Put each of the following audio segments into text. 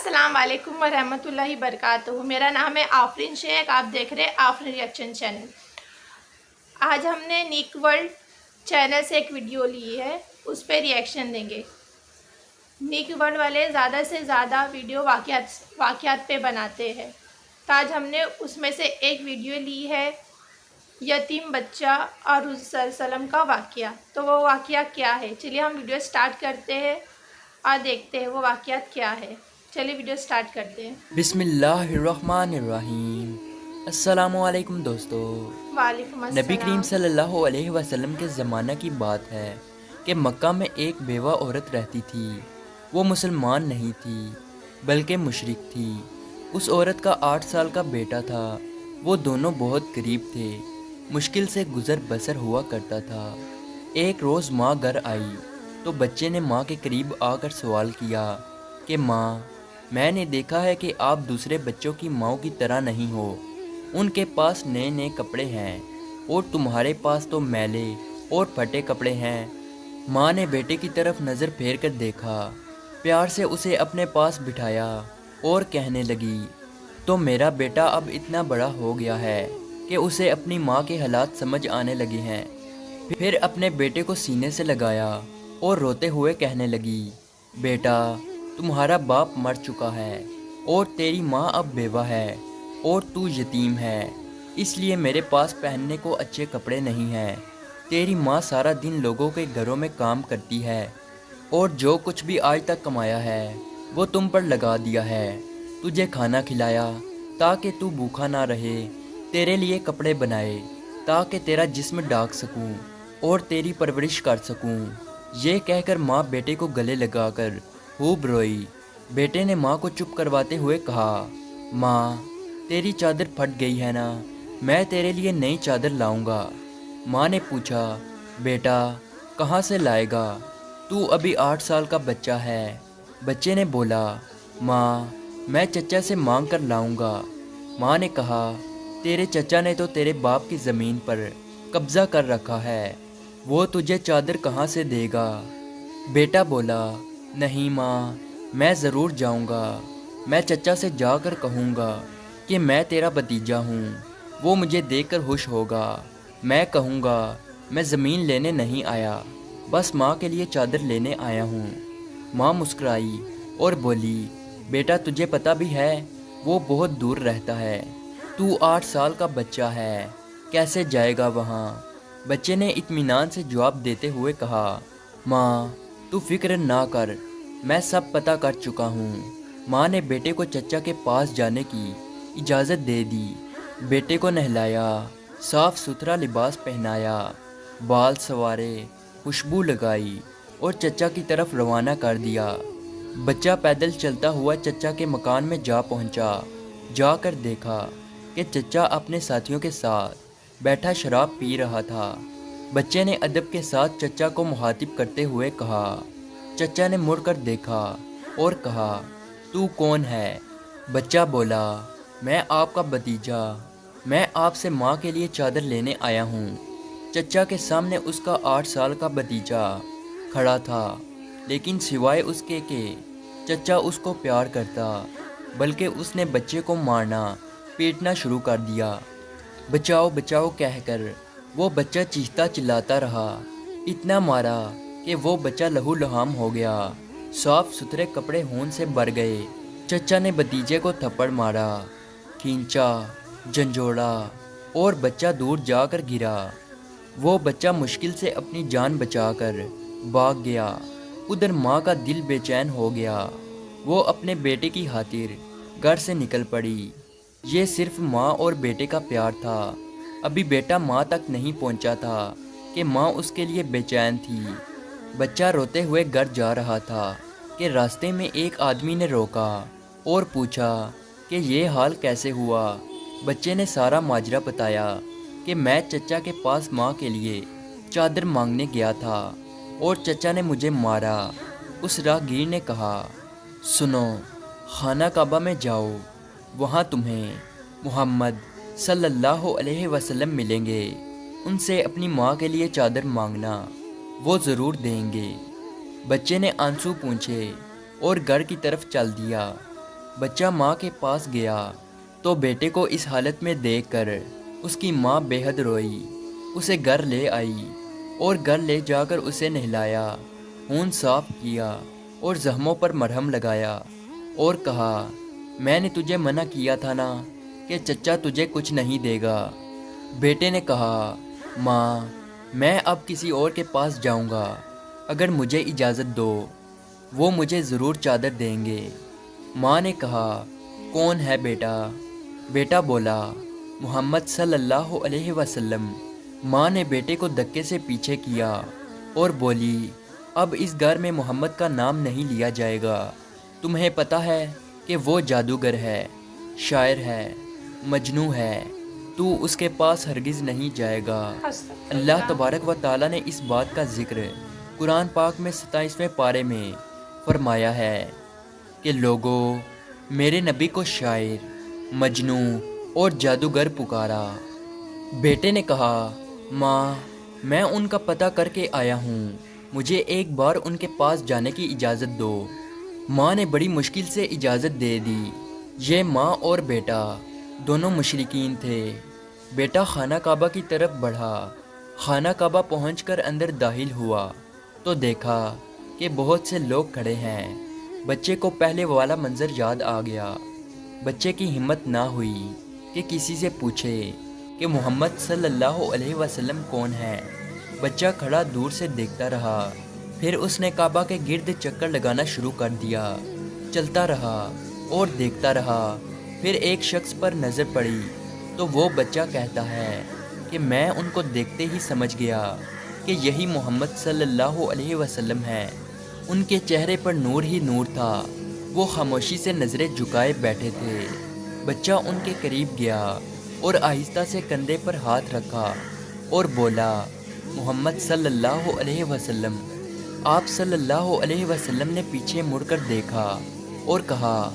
السلام علیکم ورحمۃ اللہ وبرکاتہ۔ میرا نام ہے آفرین شیخ، آپ دیکھ رہے ہیں آفرین ریئیکشن چینل۔ آج ہم نے نیک ورلڈ چینل سے ایک ویڈیو لی ہے، اس پہ ریئیکشن دیں گے۔ نیک ورلڈ والے زیادہ سے زیادہ ویڈیو واقعات پہ بناتے ہیں، تو آج ہم نے اس میں سے ایک ویڈیو لی ہے یتیم بچہ اور حضور صلی اللہ علیہ وسلم کا واقعہ۔ تو وہ واقعہ کیا ہے؟ چلیے ہم ویڈیو سٹارٹ کرتے ہیں اور دیکھتے ہیں وہ واقعات کیا ہے۔ چلیے ویڈیو سٹارٹ کرتے ہیں۔ بسم اللہ الرحمن الرحیم۔ السلام علیکم دوستو۔ وعلیکم نبی کریم السلام۔ صلی اللہ علیہ وسلم کے زمانہ کی بات ہے کہ مکہ میں ایک بیوہ عورت رہتی تھی۔ وہ مسلمان نہیں تھی بلکہ مشرک تھی۔ اس عورت کا 8 سال کا بیٹا تھا۔ وہ دونوں بہت غریب تھے، مشکل سے گزر بسر ہوا کرتا تھا۔ ایک روز ماں گھر آئی تو بچے نے ماں کے قریب آ کر سوال کیا کہ ماں، میں نے دیکھا ہے کہ آپ دوسرے بچوں کی ماؤں کی طرح نہیں ہو۔ ان کے پاس نئے نئے کپڑے ہیں اور تمہارے پاس تو میلے اور پھٹے کپڑے ہیں۔ ماں نے بیٹے کی طرف نظر پھیر کر دیکھا، پیار سے اسے اپنے پاس بٹھایا اور کہنے لگی، تو میرا بیٹا اب اتنا بڑا ہو گیا ہے کہ اسے اپنی ماں کے حالات سمجھ آنے لگے ہیں۔ پھر اپنے بیٹے کو سینے سے لگایا اور روتے ہوئے کہنے لگی، بیٹا، تمہارا باپ مر چکا ہے اور تیری ماں اب بیوہ ہے اور تو یتیم ہے، اس لیے میرے پاس پہننے کو اچھے کپڑے نہیں ہیں۔ تیری ماں سارا دن لوگوں کے گھروں میں کام کرتی ہے اور جو کچھ بھی آج تک کمایا ہے وہ تم پر لگا دیا ہے۔ تجھے کھانا کھلایا تاکہ تو بھوکا نہ رہے، تیرے لیے کپڑے بنائے تاکہ تیرا جسم ڈھانک سکوں اور تیری پرورش کر سکوں۔ یہ کہہ کر ماں بیٹے کو گلے لگا کر خوب روئی۔ بیٹے نے ماں کو چپ کرواتے ہوئے کہا، ماں، تیری چادر پھٹ گئی ہے نا، میں تیرے لیے نئی چادر لاؤں گا۔ ماں نے پوچھا، بیٹا کہاں سے لائے گا؟ تو ابھی 8 سال کا بچہ ہے۔ بچے نے بولا، ماں، میں چچا سے مانگ کر لاؤں گا۔ ماں نے کہا، تیرے چچا نے تو تیرے باپ کی زمین پر قبضہ کر رکھا ہے، وہ تجھے چادر کہاں سے دے گا؟ بیٹا بولا، نہیں ماں، میں ضرور جاؤں گا۔ میں چچا سے جا کر کہوں گا کہ میں تیرا بھتیجا ہوں، وہ مجھے دیکھ کر خوش ہوگا۔ میں کہوں گا، میں زمین لینے نہیں آیا، بس ماں کے لیے چادر لینے آیا ہوں۔ ماں مسکرائی اور بولی، بیٹا تجھے پتہ بھی ہے وہ بہت دور رہتا ہے، تو 8 سال کا بچہ ہے، کیسے جائے گا وہاں؟ بچے نے اطمینان سے جواب دیتے ہوئے کہا، ماں تو فکر نہ کر، میں سب پتہ کر چکا ہوں۔ ماں نے بیٹے کو چچا کے پاس جانے کی اجازت دے دی۔ بیٹے کو نہلایا، صاف ستھرا لباس پہنایا، بال سنوارے، خوشبو لگائی اور چچا کی طرف روانہ کر دیا۔ بچہ پیدل چلتا ہوا چچا کے مکان میں جا پہنچا۔ جا کر دیکھا کہ چچا اپنے ساتھیوں کے ساتھ بیٹھا شراب پی رہا تھا۔ بچے نے ادب کے ساتھ چچا کو مخاطب کرتے ہوئے کہا۔ چچا نے مڑ کر دیکھا اور کہا، تو کون ہے؟ بچہ بولا، میں آپ کا بھتیجا، میں آپ سے ماں کے لیے چادر لینے آیا ہوں۔ چچا کے سامنے اس کا 8 سال کا بھتیجا کھڑا تھا، لیکن سوائے اس کے کہ چچا اس کو پیار کرتا، بلکہ اس نے بچے کو مارنا پیٹنا شروع کر دیا۔ بچاؤ بچاؤ کہہ کر وہ بچہ چیختا چلاتا رہا، اتنا مارا کہ وہ بچہ لہو لہام ہو گیا، صاف ستھرے کپڑے خون سے بھر گئے۔ چچا نے بھتیجے کو تھپڑ مارا، کھینچا، جھنجھوڑا اور بچہ دور جا کر گرا۔ وہ بچہ مشکل سے اپنی جان بچا کر بھاگ گیا۔ ادھر ماں کا دل بے چین ہو گیا، وہ اپنے بیٹے کی خاطر گھر سے نکل پڑی۔ یہ صرف ماں اور بیٹے کا پیار تھا، ابھی بیٹا ماں تک نہیں پہنچا تھا کہ ماں اس کے لیے بے چین تھی۔ بچہ روتے ہوئے گھر جا رہا تھا کہ راستے میں ایک آدمی نے روکا اور پوچھا کہ یہ حال کیسے ہوا؟ بچے نے سارا ماجرا بتایا کہ میں چچا کے پاس ماں کے لیے چادر مانگنے گیا تھا اور چچا نے مجھے مارا۔ اس راہگیر نے کہا، سنو، خانہ کعبہ میں جاؤ، وہاں تمہیں محمد صلی اللہ علیہ وسلم ملیں گے، ان سے اپنی ماں کے لیے چادر مانگنا، وہ ضرور دیں گے۔ بچے نے آنسو پونچھے اور گھر کی طرف چل دیا۔ بچہ ماں کے پاس گیا تو بیٹے کو اس حالت میں دیکھ کر اس کی ماں بے حد روئی، اسے گھر لے آئی اور گھر لے جا کر اسے نہلایا، خون صاف کیا اور زخموں پر مرہم لگایا اور کہا، میں نے تجھے منع کیا تھا نا کہ چچا تجھے کچھ نہیں دے گا۔ بیٹے نے کہا، ماں میں اب کسی اور کے پاس جاؤں گا، اگر مجھے اجازت دو وہ مجھے ضرور چادر دیں گے۔ ماں نے کہا، کون ہے بیٹا؟ بیٹا بولا، محمد صلی اللہ علیہ وسلم۔ ماں نے بیٹے کو دھکے سے پیچھے کیا اور بولی، اب اس گھر میں محمد کا نام نہیں لیا جائے گا، تمہیں پتہ ہے کہ وہ جادوگر ہے، شاعر ہے، مجنوں ہے، تو اس کے پاس ہرگز نہیں جائے گا۔ اللہ تبارک و تعالیٰ نے اس بات کا ذکر قرآن پاک میں 27ویں پارے میں فرمایا ہے کہ لوگو میرے نبی کو شاعر، مجنوں اور جادوگر پکارا۔ بیٹے نے کہا، ماں میں ان کا پتہ کر کے آیا ہوں، مجھے ایک بار ان کے پاس جانے کی اجازت دو۔ ماں نے بڑی مشکل سے اجازت دے دی۔ یہ ماں اور بیٹا دونوں مشرکین تھے۔ بیٹا خانہ کعبہ کی طرف بڑھا، خانہ کعبہ پہنچ کر اندر داخل ہوا تو دیکھا کہ بہت سے لوگ کھڑے ہیں۔ بچے کو پہلے والا منظر یاد آ گیا۔ بچے کی ہمت نہ ہوئی کہ کسی سے پوچھے کہ محمد صلی اللہ علیہ وسلم کون ہے۔ بچہ کھڑا دور سے دیکھتا رہا، پھر اس نے کعبہ کے گرد چکر لگانا شروع کر دیا، چلتا رہا اور دیکھتا رہا۔ پھر ایک شخص پر نظر پڑی تو وہ بچہ کہتا ہے کہ میں ان کو دیکھتے ہی سمجھ گیا کہ یہی محمد صلی اللہ علیہ وسلم ہے۔ ان کے چہرے پر نور ہی نور تھا، وہ خاموشی سے نظریں جھکائے بیٹھے تھے۔ بچہ ان کے قریب گیا اور آہستہ سے کندھے پر ہاتھ رکھا اور بولا، محمد صلی اللہ علیہ وسلم۔ آپ صلی اللہ علیہ وسلم نے پیچھے مڑ کر دیکھا اور کہا،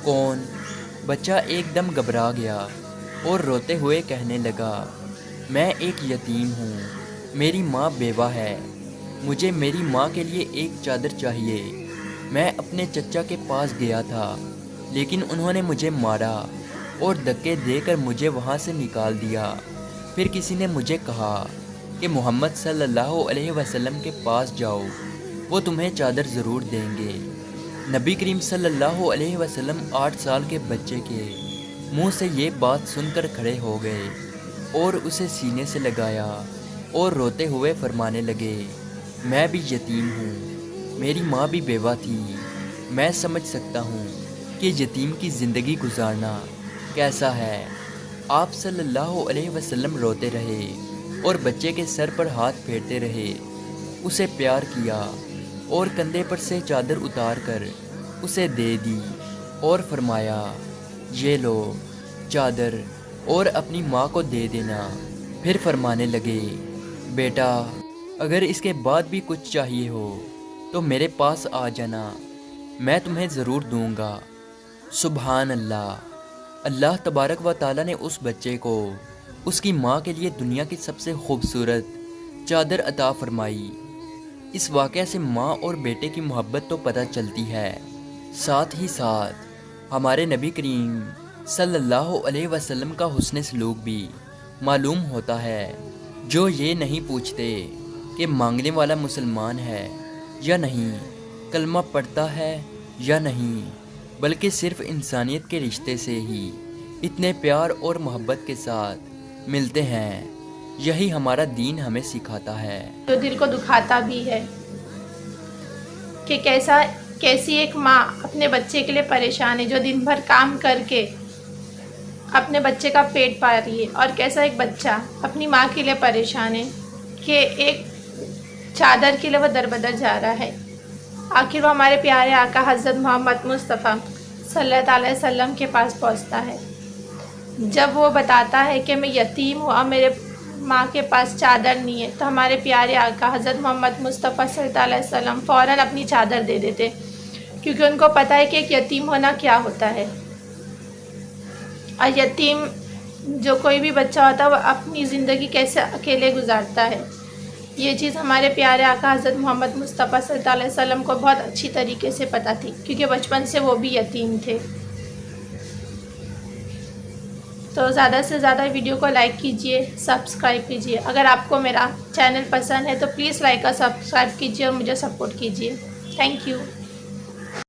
کون؟ بچہ ایک دم گھبرا گیا اور روتے ہوئے کہنے لگا، میں ایک یتیم ہوں، میری ماں بیوہ ہے، مجھے میری ماں کے لیے ایک چادر چاہیے۔ میں اپنے چچا کے پاس گیا تھا لیکن انہوں نے مجھے مارا اور دھکے دے کر مجھے وہاں سے نکال دیا۔ پھر کسی نے مجھے کہا کہ محمد صلی اللہ علیہ وسلم کے پاس جاؤ، وہ تمہیں چادر ضرور دیں گے۔ نبی کریم صلی اللہ علیہ وسلم 8 سال کے بچے کے منہ سے یہ بات سن کر کھڑے ہو گئے اور اسے سینے سے لگایا اور روتے ہوئے فرمانے لگے، میں بھی یتیم ہوں، میری ماں بھی بیوہ تھی، میں سمجھ سکتا ہوں کہ یتیم کی زندگی گزارنا کیسا ہے۔ آپ صلی اللہ علیہ وسلم روتے رہے اور بچے کے سر پر ہاتھ پھیرتے رہے، اسے پیار کیا اور کندھے پر سے چادر اتار کر اسے دے دی اور فرمایا، یہ لو چادر اور اپنی ماں کو دے دینا۔ پھر فرمانے لگے، بیٹا اگر اس کے بعد بھی کچھ چاہیے ہو تو میرے پاس آ جانا، میں تمہیں ضرور دوں گا۔ سبحان اللہ۔ اللہ تبارک و تعالیٰ نے اس بچے کو اس کی ماں کے لیے دنیا کی سب سے خوبصورت چادر عطا فرمائی۔ اس واقعہ سے ماں اور بیٹے کی محبت تو پتہ چلتی ہے، ساتھ ہی ساتھ ہمارے نبی کریم صلی اللہ علیہ وسلم کا حسن سلوک بھی معلوم ہوتا ہے، جو یہ نہیں پوچھتے کہ مانگنے والا مسلمان ہے یا نہیں، کلمہ پڑھتا ہے یا نہیں، بلکہ صرف انسانیت کے رشتے سے ہی اتنے پیار اور محبت کے ساتھ ملتے ہیں۔ یہی ہمارا دین ہمیں سکھاتا ہے۔ جو دل کو دکھاتا بھی ہے کہ کیسی ایک ماں اپنے بچے کے لیے پریشان ہے، جو دن بھر کام کر کے اپنے بچے کا پیٹ پال رہی ہے، اور کیسا ایک بچہ اپنی ماں کے لیے پریشان ہے کہ ایک چادر کے لیے وہ در بدر جا رہا ہے۔ آخر وہ ہمارے پیارے آقا حضرت محمد مصطفیٰ صلی اللہ علیہ وسلم کے پاس پہنچتا ہے۔ جب وہ بتاتا ہے کہ میں یتیم ہوں اور میرے ماں کے پاس چادر نہیں ہے، تو ہمارے پیارے آقا حضرت محمد مصطفیٰ صلی اللہ علیہ وسلم فوراً اپنی چادر دے دیتے، کیونکہ ان کو پتہ ہے کہ ایک یتیم ہونا کیا ہوتا ہے۔ اور یتیم جو کوئی بھی بچہ ہوتا ہے وہ اپنی زندگی کیسے اکیلے گزارتا ہے، یہ چیز ہمارے پیارے آقا حضرت محمد مصطفیٰ صلی اللہ علیہ وسلم کو بہت اچھی طریقے سے پتہ تھی، کیونکہ بچپن سے وہ بھی یتیم تھے۔ تو زیادہ سے زیادہ ویڈیو کو لائک کیجئے، سبسکرائب کیجئے۔ اگر آپ کو میرا چینل پسند ہے تو پلیز لائک اور سبسکرائب کیجئے اور مجھے سپورٹ کیجئے۔ Thank you.